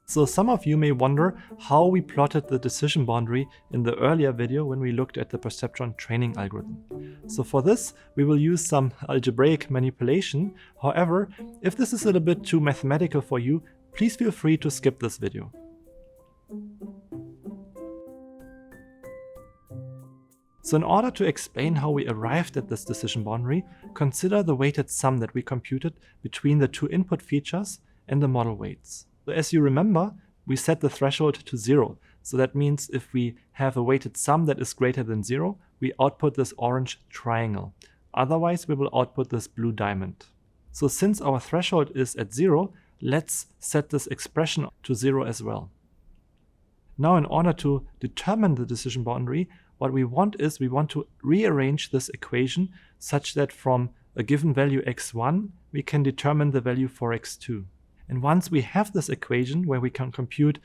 So some of you may wonder how we plotted the decision boundary in the earlier video when we looked at the Perceptron training algorithm. So for this, we will use some algebraic manipulation. However, if this is a little bit too mathematical for you, please feel free to skip this video. So in order to explain how we arrived at this decision boundary, consider the weighted sum that we computed between the two input features and the model weights. So as you remember, we set the threshold to 0. So that means if we have a weighted sum that is greater than 0, we output this orange triangle. Otherwise, we will output this blue diamond. So since our threshold is at 0, let's set this expression to 0 as well. Now in order to determine the decision boundary, what we want is we want to rearrange this equation such that from a given value x1, we can determine the value for x2. And once we have this equation where we can compute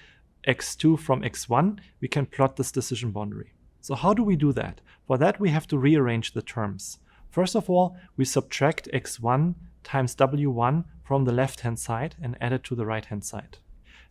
x2 from x1, we can plot this decision boundary. So how do we do that? For that, we have to rearrange the terms. First of all, we subtract x1 times w1 from the left-hand side and add it to the right-hand side.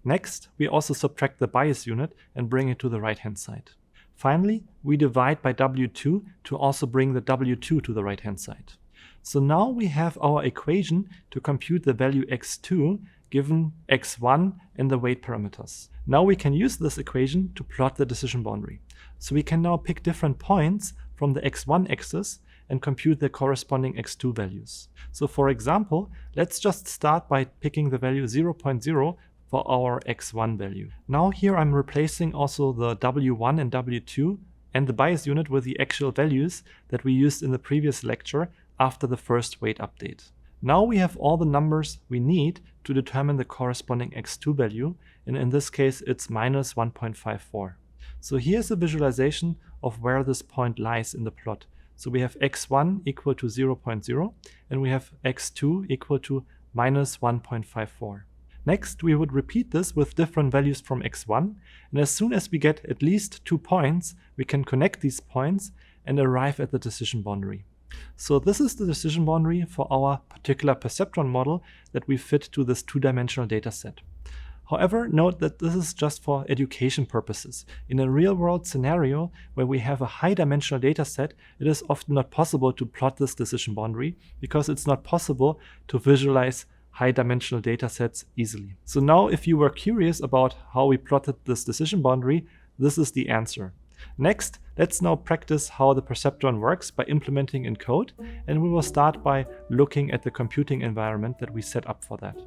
Next, we also subtract the bias unit and bring it to the right-hand side. Finally, we divide by w2 to also bring the w2 to the right-hand side. So now we have our equation to compute the value x2 given x1 and the weight parameters. Now we can use this equation to plot the decision boundary. So we can now pick different points from the x1 axis and compute the corresponding x2 values. So for example, let's just start by picking the value 0.0 for our x1 value. Now here I'm replacing also the w1 and w2 and the bias unit with the actual values that we used in the previous lecture after the first weight update. Now we have all the numbers we need to determine the corresponding x2 value, and in this case it's minus 1.54. So here's a visualization of where this point lies in the plot. So we have x1 equal to 0.0 and we have x2 equal to minus 1.54. Next, we would repeat this with different values from x1, and as soon as we get at least 2 points, we can connect these points and arrive at the decision boundary. So this is the decision boundary for our particular perceptron model that we fit to this two-dimensional data set. However, note that this is just for education purposes. In a real-world scenario where we have a high-dimensional data set, it is often not possible to plot this decision boundary because it's not possible to visualize high-dimensional data sets easily. So now if you were curious about how we plotted this decision boundary, this is the answer. Next, let's now practice how the perceptron works by implementing in code, and we will start by looking at the computing environment that we set up for that.